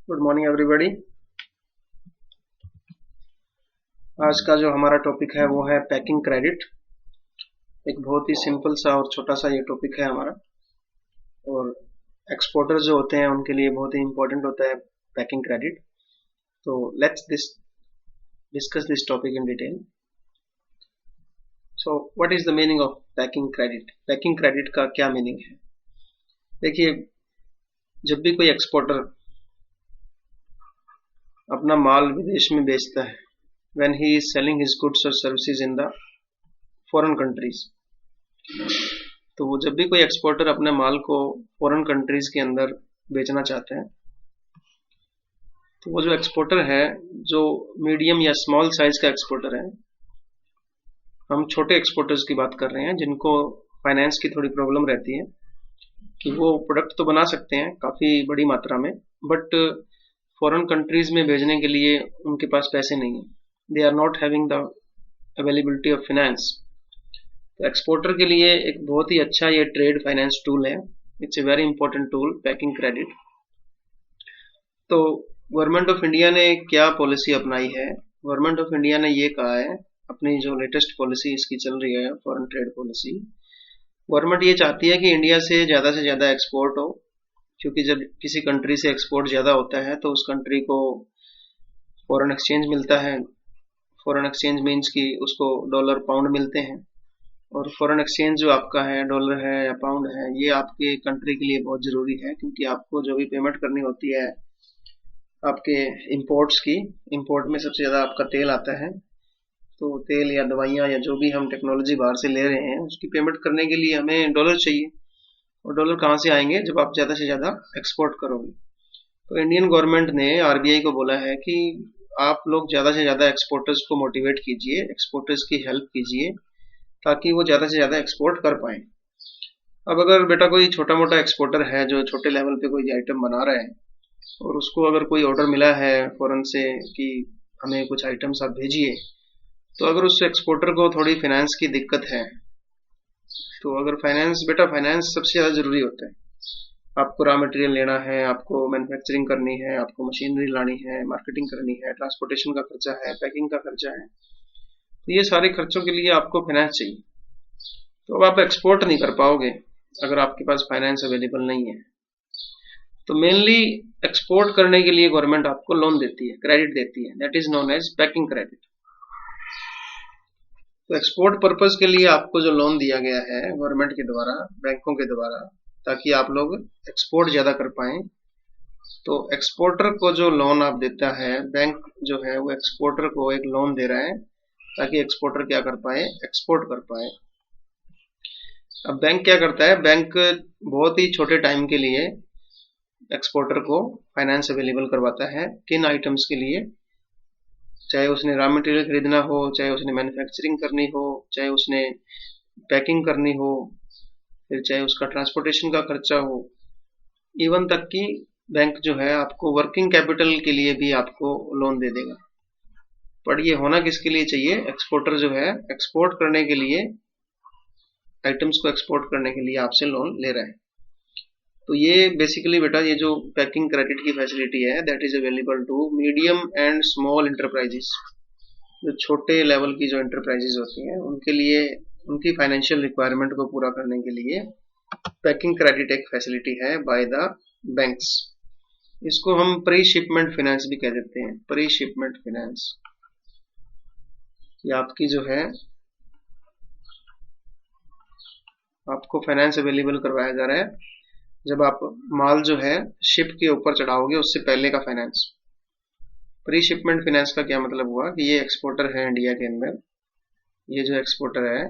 Good morning everybody. आज का जो हमारा टॉपिक है वो है पैकिंग क्रेडिट। एक बहुत ही सिंपल सा और छोटा सा ये टॉपिक है हमारा, और एक्सपोर्टर जो होते हैं उनके लिए बहुत ही इंपॉर्टेंट होता है पैकिंग क्रेडिट। तो let's discuss this topic in detail. So what is the meaning of packing credit? Packing credit का क्या मीनिंग है? देखिए, जब भी कोई एक्सपोर्टर अपना माल विदेश में बेचता है, when he is selling his goods or services in the foreign countries, तो वो जब भी कोई एक्सपोर्टर अपने माल को फॉरेन कंट्रीज के अंदर बेचना चाहते हैं, तो वो जो एक्सपोर्टर है, जो मीडियम या स्मॉल साइज का एक्सपोर्टर है, हम छोटे एक्सपोर्टर्स की बात कर रहे हैं जिनको फाइनेंस की थोड़ी प्रॉब्लम रहती है कि वो प्रोडक्ट तो बना सकते हैं काफी बड़ी मात्रा में, बट फॉरेन कंट्रीज में भेजने के लिए उनके पास पैसे नहीं है। They are not having the availability of finance. तो एक्सपोर्टर के लिए एक बहुत ही अच्छा ये ट्रेड फाइनेंस टूल है। It's a very important tool, packing credit. तो गवर्नमेंट ऑफ इंडिया ने क्या पॉलिसी अपनाई है? गवर्नमेंट ऑफ इंडिया ने ये कहा है, अपनी जो लेटेस्ट पॉलिसी इसकी चल रही है, फॉरेन ट्रेड पॉलिसी, गवर्नमेंट ये चाहती है कि इंडिया से ज्यादा एक्सपोर्ट हो, क्योंकि जब किसी कंट्री से एक्सपोर्ट ज्यादा होता है तो उस कंट्री को फॉरेन एक्सचेंज मिलता है। फॉरेन एक्सचेंज मीन्स कि उसको डॉलर पाउंड मिलते हैं, और फॉरेन एक्सचेंज जो आपका है, डॉलर है या पाउंड है, ये आपके कंट्री के लिए बहुत जरूरी है, क्योंकि आपको जो भी पेमेंट करनी होती है आपके इंपोर्ट्स की, इंपोर्ट में सबसे ज्यादा आपका तेल आता है, तो तेल या दवाइयाँ या जो भी हम टेक्नोलॉजी बाहर से ले रहे हैं उसकी पेमेंट करने के लिए हमें डॉलर चाहिए। और डॉलर कहाँ से आएंगे? जब आप ज्यादा से ज्यादा एक्सपोर्ट करोगे। तो इंडियन गवर्नमेंट ने आरबीआई को बोला है कि आप लोग ज्यादा से ज्यादा एक्सपोर्टर्स को मोटिवेट कीजिए, एक्सपोर्टर्स की हेल्प कीजिए, ताकि वो ज्यादा से ज्यादा एक्सपोर्ट कर पाए। अब अगर बेटा कोई छोटा मोटा एक्सपोर्टर है जो छोटे लेवल पे कोई आइटम बना रहा है, और उसको अगर कोई ऑर्डर मिला है फॉरेन से कि हमें कुछ आइटम्स आप भेजिए, तो अगर उस एक्सपोर्टर को थोड़ी फाइनेंस की दिक्कत है, तो अगर फाइनेंस सबसे ज्यादा जरूरी होता है। आपको रॉ मटेरियल लेना है, आपको मैन्युफैक्चरिंग करनी है, आपको मशीनरी लानी है, मार्केटिंग करनी है, ट्रांसपोर्टेशन का खर्चा है, पैकिंग का खर्चा है, तो ये सारे खर्चों के लिए आपको फाइनेंस चाहिए। तो अब आप एक्सपोर्ट नहीं कर पाओगे अगर आपके पास फाइनेंस अवेलेबल नहीं है। तो मेनली एक्सपोर्ट करने के लिए गवर्नमेंट आपको लोन देती है, क्रेडिट देती है, that is known as packing credit. तो एक्सपोर्ट पर्पज के लिए आपको जो लोन दिया गया है गवर्नमेंट के द्वारा, बैंकों के द्वारा, ताकि आप लोग एक्सपोर्ट ज्यादा कर पाए, तो एक्सपोर्टर को जो लोन आप देता है, बैंक जो है वो एक्सपोर्टर को एक लोन दे रहा है ताकि एक्सपोर्टर क्या कर पाए? एक्सपोर्ट कर पाए। अब बैंक क्या करता है? बैंक बहुत ही छोटे टाइम के लिए एक्सपोर्टर को फाइनेंस अवेलेबल करवाता है। किन आइटम्स के लिए? चाहे उसने रॉ मटेरियल खरीदना हो, चाहे उसने मैन्युफैक्चरिंग करनी हो, चाहे उसने पैकिंग करनी हो, फिर चाहे उसका ट्रांसपोर्टेशन का खर्चा हो, इवन तक कि बैंक जो है आपको वर्किंग कैपिटल के लिए भी आपको लोन दे देगा। पर ये होना किसके लिए चाहिए? एक्सपोर्टर जो है एक्सपोर्ट करने के लिए, आइटम्स को एक्सपोर्ट करने के लिए आपसे लोन ले रहा है। तो ये बेसिकली बेटा, ये जो पैकिंग क्रेडिट की फैसिलिटी है, that is available to medium and small enterprises. जो छोटे लेवल की जो इंटरप्राइजेस होती हैं उनके लिए, उनकी फाइनेंशियल रिक्वायरमेंट को पूरा करने के लिए पैकिंग क्रेडिट एक फैसिलिटी है बाय द बैंक्स। इसको हम प्री शिपमेंट फाइनेंस भी कह देते हैं, प्री शिपमेंट फाइनेंस। ये आपकी जो है, आपको फाइनेंस अवेलेबल करवाया जा रहा है जब आप माल जो है शिप के ऊपर चढ़ाओगे उससे पहले का फाइनेंस। प्री शिपमेंट फाइनेंस का क्या मतलब हुआ कि ये एक्सपोर्टर है इंडिया के अंदर, ये जो एक्सपोर्टर है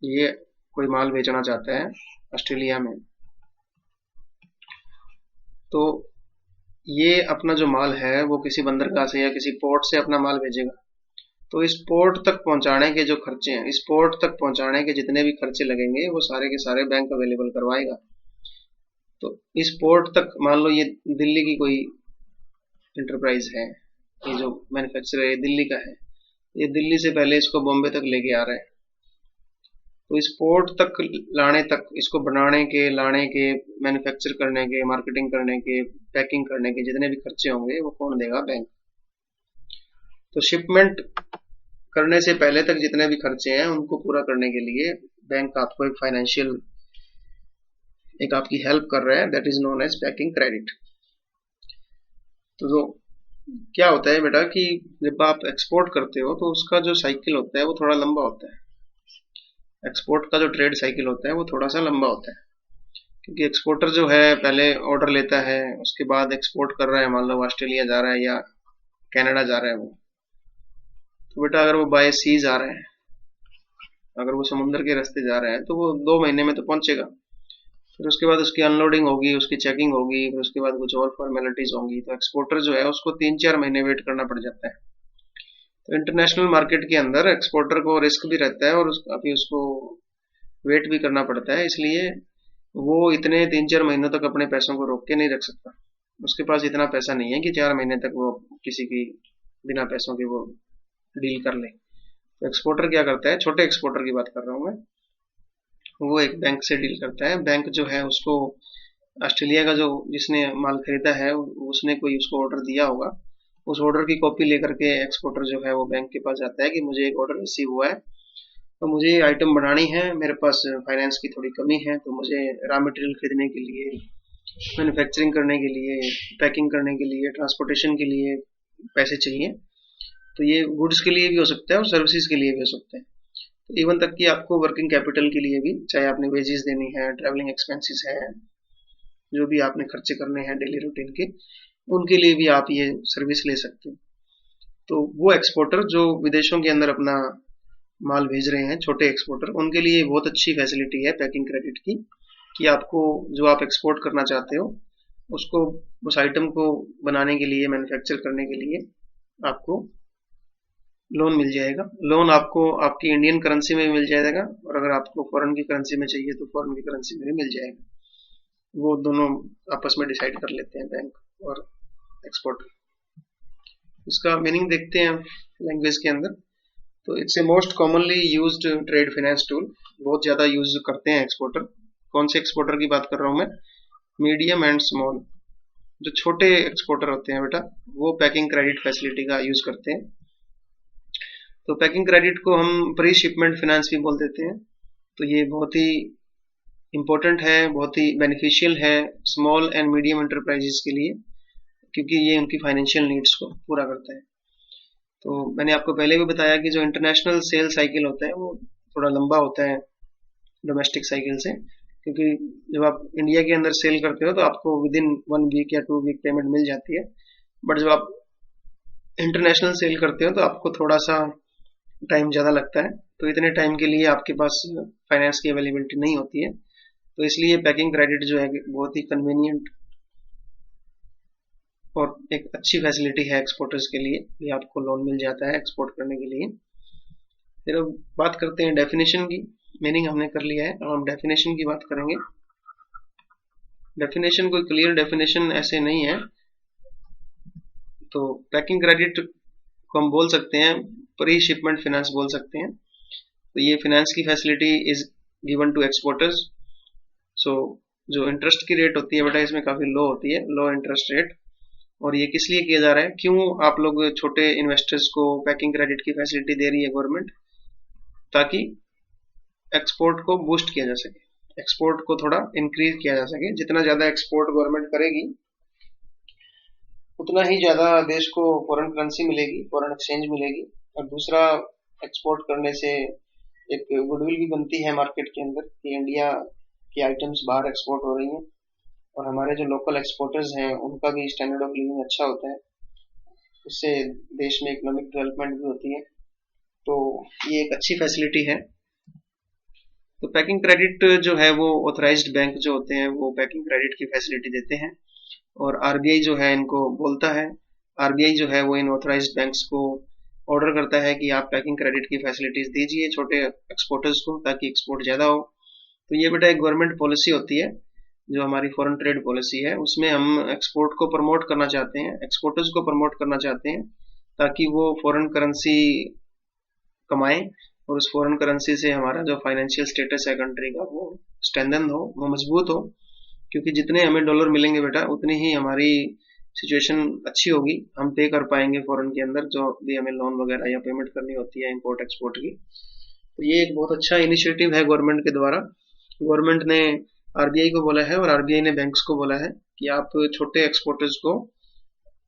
ये कोई माल बेचना चाहता है ऑस्ट्रेलिया में, तो ये अपना जो माल है वो किसी बंदरगाह से या किसी पोर्ट से अपना माल भेजेगा। तो इस पोर्ट तक पहुंचाने के जो खर्चे हैं, इस पोर्ट तक पहुंचाने के जितने भी खर्चे लगेंगे वो सारे के सारे बैंक अवेलेबल करवाएगा। तो इस पोर्ट तक, मान लो ये दिल्ली की कोई इंटरप्राइज है, ये जो मैन्युफैक्चरर है दिल्ली का है, ये दिल्ली से पहले इसको बॉम्बे तक लेके आ रहा है, तो इस पोर्ट तक लाने तक, इसको बनाने के, लाने के, मैन्युफैक्चर करने के, मार्केटिंग करने के, पैकिंग करने के जितने भी खर्चे होंगे वो कौन देगा? बैंक। तो शिपमेंट करने से पहले तक जितने भी खर्चे हैं उनको पूरा करने के लिए बैंक आपको एक फाइनेंशियल, एक आपकी हेल्प कर रहा है, that is known as packing credit. तो क्या होता है बेटा कि जब आप एक्सपोर्ट करते हो तो उसका जो साइकिल होता है वो थोड़ा लंबा होता है। एक्सपोर्ट का जो ट्रेड साइकिल होता है वो थोड़ा सा लंबा होता है, क्योंकि एक्सपोर्टर जो है पहले ऑर्डर लेता है, उसके बाद एक्सपोर्ट कर रहा है, मान लो ऑस्ट्रेलिया जा रहा है या कनाडा जा रहा है वो, तो बेटा अगर वो बाय सी जा रहा है, अगर वो समुद्र के रास्ते जा रहा है तो वो 2 महीने में तो पहुंचेगा। फिर उसके बाद उसकी अनलोडिंग होगी, उसकी चेकिंग होगी, फिर उसके बाद कुछ और फॉर्मेलिटीज होंगी, तो एक्सपोर्टर जो है उसको 3-4 महीने वेट करना पड़ जाता है। तो इंटरनेशनल मार्केट के अंदर एक्सपोर्टर को रिस्क भी रहता है और काफी उसको वेट भी करना पड़ता है, इसलिए वो इतने 3-4 महीनों तक अपने पैसों को रोक के नहीं रख सकता। उसके पास इतना पैसा नहीं है कि 4 महीने तक वो किसी की बिना पैसों के वो डील कर ले। तो एक्सपोर्टर क्या करता है, छोटे एक्सपोर्टर की बात कर रहा हूं मैं, वो एक बैंक से डील करता है। बैंक जो है उसको ऑस्ट्रेलिया का जो जिसने माल खरीदा है उसने कोई उसको ऑर्डर दिया होगा, उस ऑर्डर की कॉपी लेकर के एक्सपोर्टर जो है वो बैंक के पास जाता है कि मुझे एक ऑर्डर रिसीव हुआ है, तो मुझे ये आइटम बनानी है, मेरे पास फाइनेंस की थोड़ी कमी है, तो मुझे रॉ मटेरियल खरीदने के लिए, मैन्युफैक्चरिंग करने के लिए, पैकिंग करने के लिए, ट्रांसपोर्टेशन के लिए पैसे चाहिए। तो ये गुड्स के लिए भी हो सकता है और सर्विसेज के लिए भी हो सकता है। तो इवन तक कि आपको वर्किंग कैपिटल के लिए भी, चाहे आपने वेजेस देनी है, ट्रैवलिंग एक्सपेंसेस है, जो भी आपने खर्चे करने हैं डेली रूटीन के, उनके लिए भी आप ये सर्विस ले सकते हैं। तो वो एक्सपोर्टर जो विदेशों के अंदर अपना माल भेज रहे हैं, छोटे एक्सपोर्टर, उनके लिए बहुत अच्छी फैसिलिटी है पैकिंग क्रेडिट की, कि आपको जो आप एक्सपोर्ट करना चाहते हो उसको, उस आइटम को बनाने के लिए, मैन्युफैक्चर करने के लिए आपको लोन मिल जाएगा। लोन आपको आपकी इंडियन करेंसी में भी मिल जाएगा, और अगर आपको फॉरेन की करेंसी में चाहिए तो फॉरेन की करेंसी में भी मिल जाएगा। वो दोनों आपस में डिसाइड कर लेते हैं बैंक और एक्सपोर्टर। इसका मीनिंग देखते हैं लैंग्वेज के अंदर। तो it's a most commonly used trade finance tool, बहुत ज्यादा यूज करते हैं एक्सपोर्टर। कौन से एक्सपोर्टर की बात कर रहा हूं मैं? Medium and small. जो छोटे एक्सपोर्टर होते हैं बेटा, वो पैकिंग क्रेडिट फैसिलिटी का यूज करते हैं। तो पैकिंग क्रेडिट को हम प्री शिपमेंट फाइनेंस भी बोल देते हैं। तो ये बहुत ही इंपॉर्टेंट है, बहुत ही बेनिफिशियल है स्मॉल एंड मीडियम एंटरप्राइजेस के लिए, क्योंकि ये उनकी फाइनेंशियल नीड्स को पूरा करता है। तो मैंने आपको पहले भी बताया कि जो इंटरनेशनल सेल साइकिल होता है वो थोड़ा लंबा होता है डोमेस्टिक साइकिल से, क्योंकि जब आप इंडिया के अंदर सेल करते हो तो आपको विद इन 1 वीक या 2 वीक पेमेंट मिल जाती है, बट जब आप इंटरनेशनल सेल करते हो तो आपको थोड़ा सा टाइम ज़्यादा लगता है। तो इतने टाइम के लिए आपके पास फाइनेंस की अवेलेबिलिटी नहीं होती है, तो इसलिए पैकिंग क्रेडिट जो है बहुत ही कन्वीनियंट और एक अच्छी फैसिलिटी है एक्सपोर्टर्स के लिए, ये आपको लोन मिल जाता है एक्सपोर्ट करने के लिए। फिर अब बात करते हैं डेफिनेशन की। मीनिंग हमने कर लिया है, अब हम डेफिनेशन की बात करेंगे। डेफिनेशन कोई क्लियर डेफिनेशन ऐसे नहीं है। तो पैकिंग क्रेडिट को हम बोल सकते हैं प्री शिपमेंट फाइनेंस बोल सकते हैं। तो ये फाइनेंस की facility is given to exporters. So जो इंटरेस्ट की रेट होती है बेटा इसमें काफी लो होती है, लो इंटरेस्ट रेट। और ये किस लिए किया जा रहा है, क्यों आप लोग छोटे इन्वेस्टर्स को पैकिंग क्रेडिट की फैसिलिटी दे रही है गवर्नमेंट? ताकि एक्सपोर्ट को बूस्ट किया जा सके, एक्सपोर्ट को थोड़ा इंक्रीज किया जा सके। जितना ज्यादा एक्सपोर्ट गवर्नमेंट करेगी उतना ही ज्यादा देश को फॉरेन करेंसी मिलेगी, फॉरेन एक्सचेंज मिलेगी। और दूसरा, एक्सपोर्ट करने से एक गुडविल भी बनती है मार्केट के अंदर कि इंडिया की आइटम्स बाहर एक्सपोर्ट हो रही हैं, और हमारे जो लोकल एक्सपोर्टर्स हैं उनका भी स्टैंडर्ड ऑफ लिविंग अच्छा होता है। उससे देश में इकोनॉमिक डेवलपमेंट भी होती है। तो ये एक अच्छी फैसिलिटी है। तो पैकिंग क्रेडिट जो है वो ऑथराइज्ड बैंक जो होते हैं वो पैकिंग क्रेडिट की फैसिलिटी देते हैं, और आरबीआई जो है इनको बोलता है। आरबीआई जो है वो इन ऑथराइज्ड बैंक्स को ऑर्डर करता है कि आप पैकिंग क्रेडिट की फैसिलिटीज दीजिए छोटे एक्सपोर्टर्स को, ताकि एक्सपोर्ट ज्यादा हो। तो ये बेटा एक गवर्नमेंट पॉलिसी होती है, जो हमारी फॉरेन ट्रेड पॉलिसी है, उसमें हम एक्सपोर्ट को प्रमोट करना चाहते हैं, एक्सपोर्टर्स को प्रमोट करना चाहते हैं, ताकि वो फॉरेन करेंसी कमाएं और उस फॉरेन करेंसी से हमारा जो फाइनेंशियल स्टेटस है कंट्री का वो स्ट्रेंथन हो, वो मजबूत हो, क्योंकि जितने हमें डॉलर मिलेंगे बेटा उतनी ही हमारी सिचुएशन अच्छी होगी, हम पे कर पाएंगे फॉरेन के अंदर जो भी हमें लोन वगैरह या पेमेंट करनी होती है इंपोर्ट एक्सपोर्ट की। तो ये एक बहुत अच्छा इनिशिएटिव है गवर्नमेंट के द्वारा। गवर्नमेंट ने आरबीआई को बोला है और आरबीआई ने बैंक्स को बोला है कि आप छोटे एक्सपोर्टर्स को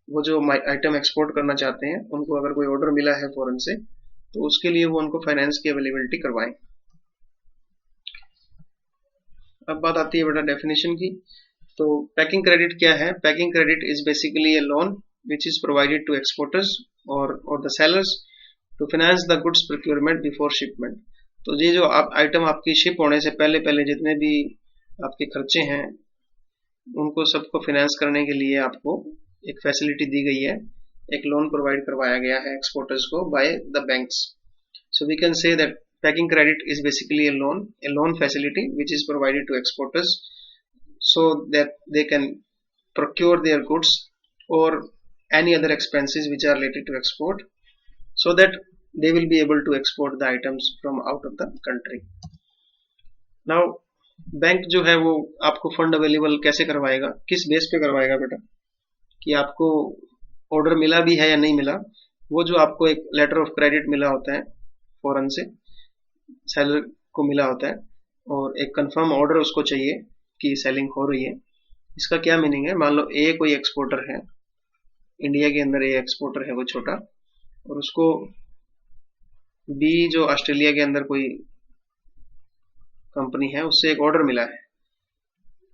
वो जो आइटम एक्सपोर्ट करना चाहते हैं उनको अगर कोई ऑर्डर मिला है फॉरेन से तो उसके लिए वो उनको फाइनेंस की अवेलेबिलिटी करवाएं। अब बात आती है बेटा डेफिनेशन की। तो पैकिंग क्रेडिट क्या है? Packing credit is basically a loan which is provided to exporters और the sellers to finance the goods procurement before shipment. तो ये जो आइटम आपकी शिप होने से पहले पहले जितने भी आपके खर्चे हैं उनको सबको फाइनेंस करने के लिए आपको एक फैसिलिटी दी गई है, एक लोन प्रोवाइड करवाया गया है एक्सपोर्टर्स को by the banks. So we can say that packing credit is basically a loan facility which is provided to exporters so that they can procure their goods or any other expenses which are related to export, so that they will be able to export the items from out of the country. Now bank जो है वो आपको fund available कैसे करवाएगा, किस base पे करवाएगा बेटा, कि आपको ऑर्डर मिला भी है या नहीं मिला, वो जो आपको एक लेटर ऑफ क्रेडिट मिला होता है फॉरेन से सेलर को मिला होता है और एक कंफर्म ऑर्डर उसको चाहिए की सेलिंग हो रही है। इसका क्या मीनिंग है? मान लो ए कोई एक्सपोर्टर है, इंडिया के अंदर ए एक्सपोर्टर है वो छोटा, और उसको बी जो ऑस्ट्रेलिया के अंदर कोई कंपनी है उससे एक ऑर्डर मिला है,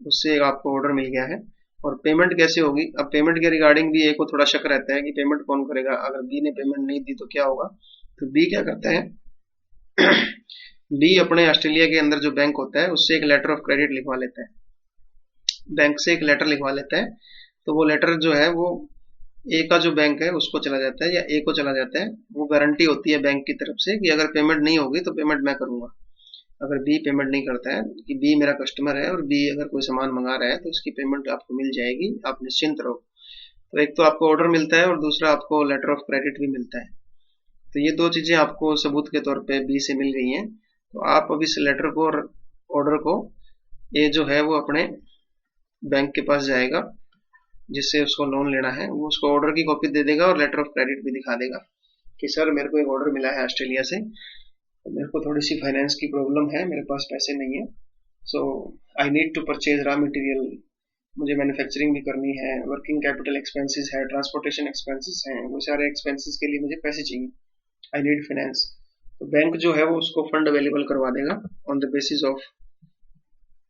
उससे आपको ऑर्डर मिल गया है और पेमेंट कैसे होगी? अब पेमेंट के रिगार्डिंग भी ए को थोड़ा शक रहता है कि पेमेंट कौन करेगा, अगर बी ने पेमेंट नहीं दी तो क्या होगा। तो बी क्या करता है बी अपने ऑस्ट्रेलिया के अंदर जो बैंक होता है उससे एक लेटर ऑफ क्रेडिट लिखवा लेता है, बैंक से एक लेटर लिखवा लेता है। तो वो लेटर जो है वो ए का जो बैंक है उसको चला जाता है या ए को चला जाता है, वो गारंटी होती है बैंक की तरफ से कि अगर पेमेंट नहीं होगी तो पेमेंट मैं करूंगा। अगर बी पेमेंट नहीं करता है कि बी मेरा कस्टमर है और बी अगर कोई सामान मंगा रहा है तो उसकी पेमेंट आपको मिल जाएगी, आप निश्चिंत रहो। तो एक तो आपको ऑर्डर मिलता है और दूसरा आपको लेटर ऑफ क्रेडिट भी मिलता है। तो ये दो चीजें आपको सबूत के तौर पे बी से मिल गई हैं। तो आप अब इस लेटर को और ऑर्डर को ए जो है वो अपने बैंक के पास जाएगा जिससे उसको लोन लेना है, वो उसको ऑर्डर की कॉपी दे देगा और लेटर ऑफ क्रेडिट भी दिखा देगा कि सर मेरे को एक ऑर्डर मिला है ऑस्ट्रेलिया से, तो मेरे को थोड़ी सी फाइनेंस की प्रॉब्लम है, मेरे पास पैसे नहीं है, so I need to purchase raw material, मुझे मैन्युफैक्चरिंग भी करनी है, वर्किंग कैपिटल एक्सपेंसेस है, ट्रांसपोर्टेशन एक्सपेंसेस हैं, वो सारे एक्सपेंसेस के लिए मुझे पैसे चाहिए, आई नीड फाइनेंस। तो बैंक जो है वो उसको फंड अवेलेबल करवा देगा on the basis of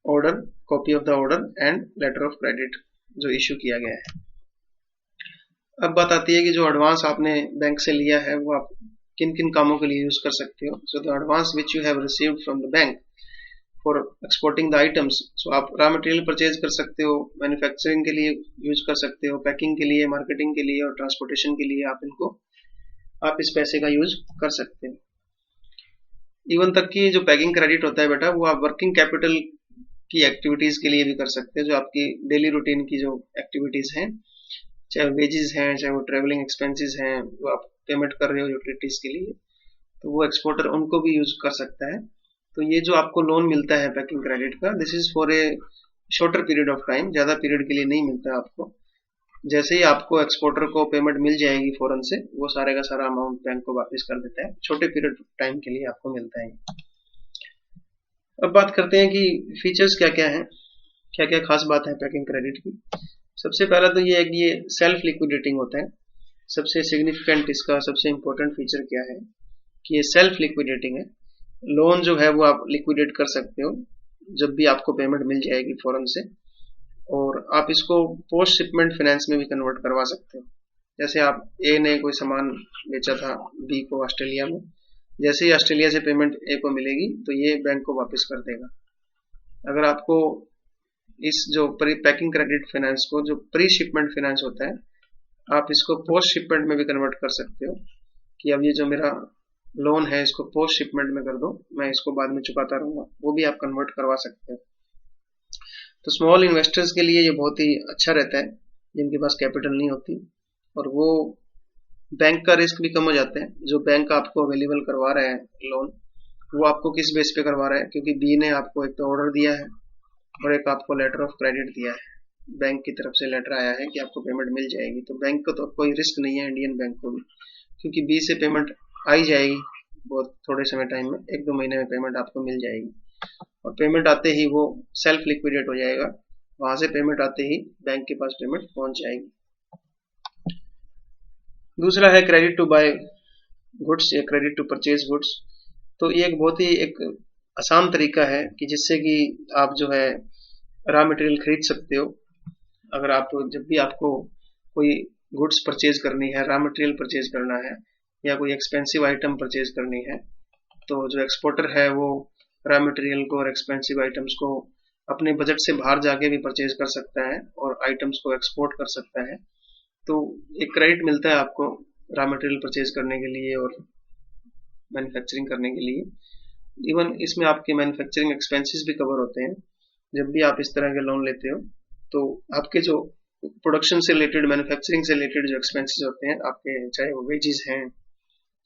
order, copy of the order and letter of credit जो इश्यू किया गया है। अब बात आती है कि जो एडवांस आपने बैंक से लिया है वो आप किन किन कामों के लिए यूज कर सकते हो। So the advance which you have received from the bank for exporting the items, so आप रॉ मटेरियल परचेज कर सकते हो, मैन्युफैक्चरिंग के लिए यूज कर सकते हो, पैकिंग के लिए, मार्केटिंग के लिए और ट्रांसपोर्टेशन के लिए आप इस पैसे का यूज कर सकते हो। इवन तक कि जो पैकिंग क्रेडिट होता है बेटा वो आप वर्किंग कैपिटल की एक्टिविटीज के लिए भी कर सकते हैं, जो आपकी डेली रूटीन की जो एक्टिविटीज हैं, चाहे वेजेस हैं, चाहे वो ट्रेवलिंग एक्सपेंसेस हैं, वो आप पेमेंट कर रहे हो यूटिलिटीज के लिए, तो वो एक्सपोर्टर उनको भी यूज कर सकता है। तो ये जो आपको लोन मिलता है पैकिंग क्रेडिट का, this is for a shorter period of time, ज्यादा पीरियड के लिए नहीं मिलता आपको। जैसे ही आपको एक्सपोर्टर को पेमेंट मिल जाएगी फॉरेन से, वो सारे का सारा अमाउंट बैंक को वापस कर देता है, छोटे पीरियड टाइम के लिए आपको मिलता है। अब बात करते हैं कि फीचर्स क्या क्या हैं, क्या क्या खास बात है पैकिंग क्रेडिट की। सबसे पहला तो ये है कि ये सेल्फ लिक्विडेटिंग होता है। सबसे सिग्निफिकेंट इसका सबसे इंपॉर्टेंट फीचर क्या है कि ये सेल्फ लिक्विडेटिंग है। लोन जो है वो आप लिक्विडेट कर सकते हो जब भी आपको पेमेंट मिल जाएगी फॉरेन से, और आप इसको पोस्ट शिपमेंट फाइनेंस में भी कन्वर्ट करवा सकते हो। जैसे आप ए ने कोई सामान बेचा था बी को ऑस्ट्रेलिया में, जैसे ही ऑस्ट्रेलिया से पेमेंट ए को मिलेगी तो ये बैंक को वापस कर देगा। अगर आपको इस जो पैकिंग क्रेडिट फाइनेंस को जो प्री शिपमेंट फाइनेंस होता है, आप इसको पोस्ट शिपमेंट में भी कन्वर्ट कर सकते हो कि अब ये जो मेरा लोन है इसको पोस्ट शिपमेंट में कर दो, मैं इसको बाद में चुकाता रहूंगा, वो भी आप कन्वर्ट करवा सकते हो। तो स्मॉल इन्वेस्टर्स के लिए ये बहुत ही अच्छा रहता है जिनके पास कैपिटल नहीं होती, और वो बैंक का रिस्क भी कम हो जाता है। जो बैंक आपको अवेलेबल करवा रहा है लोन, वो आपको किस बेस पे करवा रहा है, क्योंकि बी ने आपको एक तो ऑर्डर दिया है और एक आपको लेटर ऑफ क्रेडिट दिया है, बैंक की तरफ से लेटर आया है कि आपको पेमेंट मिल जाएगी। तो बैंक को तो कोई रिस्क नहीं है, इंडियन बैंक को भी, क्योंकि बी से पेमेंट आ ही जाएगी बहुत थोड़े समय टाइम में, 1-2 महीने में पेमेंट आपको मिल जाएगी। और पेमेंट आते ही वो सेल्फ लिक्विडेट हो जाएगा, वहां से पेमेंट आते ही बैंक के पास पेमेंट पहुंच जाएगी। दूसरा है क्रेडिट टू बाय गुड्स या क्रेडिट टू परचेज गुड्स। तो ये एक बहुत ही एक आसान तरीका है कि जिससे कि आप जो है रॉ मटेरियल खरीद सकते हो। अगर आप जब भी आपको कोई गुड्स परचेज करनी है, रॉ मटेरियल परचेज करना है या कोई एक्सपेंसिव आइटम परचेज करनी है, तो जो एक्सपोर्टर है वो रॉ मटेरियल को और एक्सपेंसिव आइटम्स को अपने बजट से बाहर जाके भी परचेज कर सकता है और आइटम्स को एक्सपोर्ट कर सकता है। तो एक क्रेडिट मिलता है आपको रॉ मटेरियल परचेज करने के लिए और मैन्युफैक्चरिंग करने के लिए। इवन इसमें आपके मैन्युफैक्चरिंग एक्सपेंसेस भी कवर होते हैं। जब भी आप इस तरह के लोन लेते हो तो आपके जो प्रोडक्शन से रिलेटेड, मैन्युफैक्चरिंग से रिलेटेड जो एक्सपेंसेस होते हैं आपके, चाहे वो वेजेस हैं,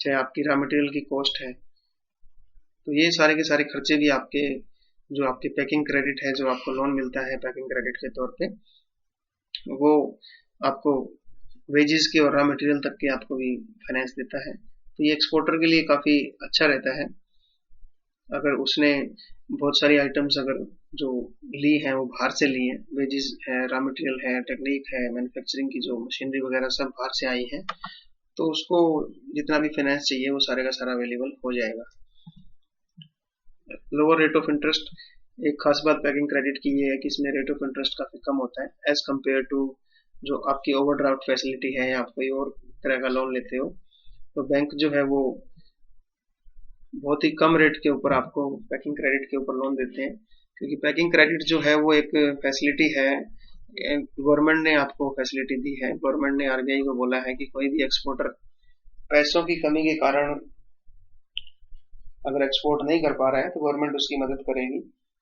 चाहे आपकी रॉ मटेरियल की कॉस्ट है, तो ये सारे के सारे खर्चे भी आपके, जो आपके पैकिंग क्रेडिट है, जो आपको लोन मिलता है पैकिंग क्रेडिट के तौर पे, वो आपको वेजेस के और रॉ मटेरियल तक के आपको भी फाइनेंस देता है। तो ये एक्सपोर्टर के लिए काफी अच्छा रहता है। अगर उसने बहुत सारी आइटम्स अगर जो ली हैं वो बाहर से ली हैं, वेजेस है, रॉ मटेरियल है, टेक्निक है, मैन्युफैक्चरिंग की जो मशीनरी वगैरह सब बाहर से आई है, तो उसको जितना भी फाइनेंस चाहिए वो सारे का सारा अवेलेबल हो जाएगा। लोअर रेट ऑफ इंटरेस्ट, एक खास बात पैकिंग क्रेडिट की ये है कि इसमें रेट ऑफ इंटरेस्ट काफी कम होता है एज कम्पेयर टू जो आपकी ओवरड्राफ्ट फैसिलिटी है या आप कोई और तरह का लोन लेते हो। तो बैंक जो है वो बहुत ही कम रेट के ऊपर आपको पैकिंग क्रेडिट के ऊपर लोन देते हैं, क्योंकि पैकिंग क्रेडिट जो है वो एक फैसिलिटी है, गवर्नमेंट ने आपको फैसिलिटी दी है। गवर्नमेंट ने आरबीआई को बोला है कि कोई भी एक्सपोर्टर पैसों की कमी के कारण अगर एक्सपोर्ट नहीं कर पा रहा है तो गवर्नमेंट उसकी मदद करेगी।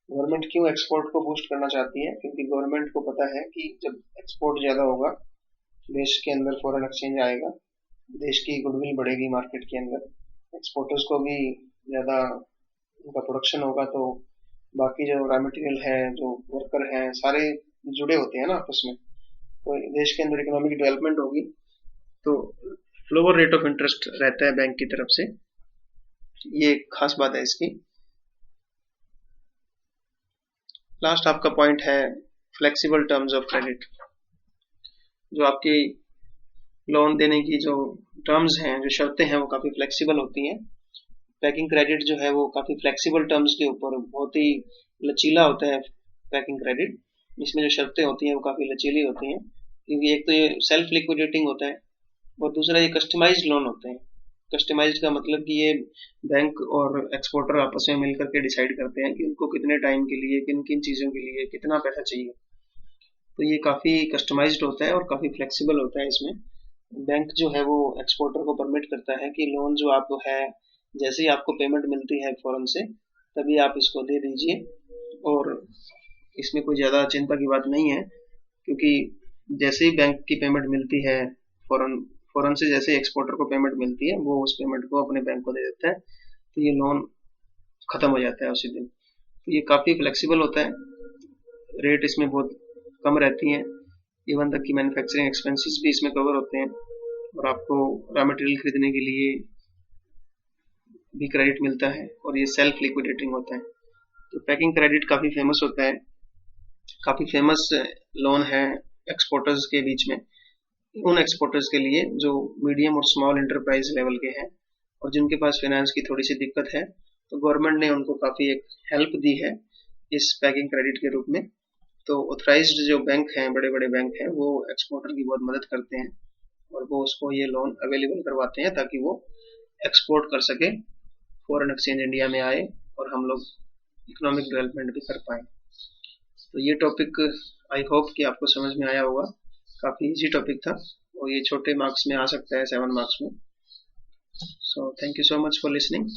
गवर्नमेंट क्यों एक्सपोर्ट को बूस्ट करना चाहती है? क्योंकि गवर्नमेंट को पता है कि जब एक्सपोर्ट ज्यादा होगा, देश के अंदर फॉरेन एक्सचेंज आएगा, देश की गुडविल बढ़ेगी मार्केट के अंदर, एक्सपोर्टर्स को भी ज्यादा उनका प्रोडक्शन होगा, तो बाकी जो रॉ मटेरियल है, जो वर्कर हैं, सारे जुड़े होते हैं ना आपस में, तो देश के अंदर इकोनॉमिक डेवलपमेंट होगी। तो लोअर रेट ऑफ इंटरेस्ट रहता है बैंक की तरफ से, ये खास बात है इसकी। लास्ट आपका पॉइंट है फ्लेक्सिबल टर्म्स ऑफ क्रेडिट। जो आपकी लोन देने की जो टर्म्स हैं, जो शर्तें हैं, वो काफी फ्लेक्सिबल होती हैं। पैकिंग क्रेडिट जो है वो काफी फ्लेक्सिबल टर्म्स के ऊपर बहुत ही लचीला होता है पैकिंग क्रेडिट। इसमें जो शर्तें होती हैं वो काफी लचीली होती हैं, क्योंकि एक तो ये सेल्फ लिक्विडेटिंग होता है और दूसरा ये कस्टमाइज्ड लोन होते हैं। कस्टमाइज्ड का मतलब कि ये बैंक और एक्सपोर्टर आपस में मिलकर के डिसाइड करते हैं कि उनको कितने टाइम के लिए, किन किन चीजों के लिए कितना पैसा चाहिए। तो ये काफी कस्टमाइज्ड होता है और काफी फ्लेक्सिबल होता है। इसमें बैंक जो है वो एक्सपोर्टर को परमिट करता है कि लोन जो आपको है, जैसे ही आपको पेमेंट मिलती है फौरन से, तभी आप इसको दे दीजिए। और इसमें कोई ज्यादा चिंता की बात नहीं है, क्योंकि जैसे ही बैंक की पेमेंट मिलती है, फौरन से जैसे एक्सपोर्टर को पेमेंट मिलती है, वो उस पेमेंट को अपने बैंक को दे देता है, तो ये लोन खत्म हो जाता है उसी दिन। तो ये काफी फ्लेक्सिबल होता है, रेट इसमें बहुत कम रहती हैं, इवन तक कि मैन्युफैक्चरिंग एक्सपेंसेस भी इसमें कवर होते हैं और आपको रॉ मटेरियल खरीदने के लिए भी क्रेडिट मिलता है और ये सेल्फ लिक्विडेटिंग होता है। तो पैकिंग क्रेडिट काफी फेमस होता है, काफी फेमस लोन है एक्सपोर्टर्स के बीच में, उन एक्सपोर्टर्स के लिए जो मीडियम और स्मॉल एंटरप्राइज लेवल के हैं और जिनके पास फाइनेंस की थोड़ी सी दिक्कत है। तो गवर्नमेंट ने उनको काफी एक हेल्प दी है इस पैकिंग क्रेडिट के रूप में। तो ऑथराइज्ड जो बैंक हैं, बड़े बड़े बैंक हैं, वो एक्सपोर्टर की बहुत मदद करते हैं और वो उसको ये लोन अवेलेबल करवाते हैं ताकि वो एक्सपोर्ट कर सके, फॉरेन एक्सचेंज इंडिया में आए और हम लोग इकोनॉमिक डेवलपमेंट भी कर पाए। तो ये टॉपिक आई होप कि आपको समझ में आया होगा। काफी इजी टॉपिक था और ये छोटे मार्क्स में आ सकता है, 7 मार्क्स में। So thank you so much for listening.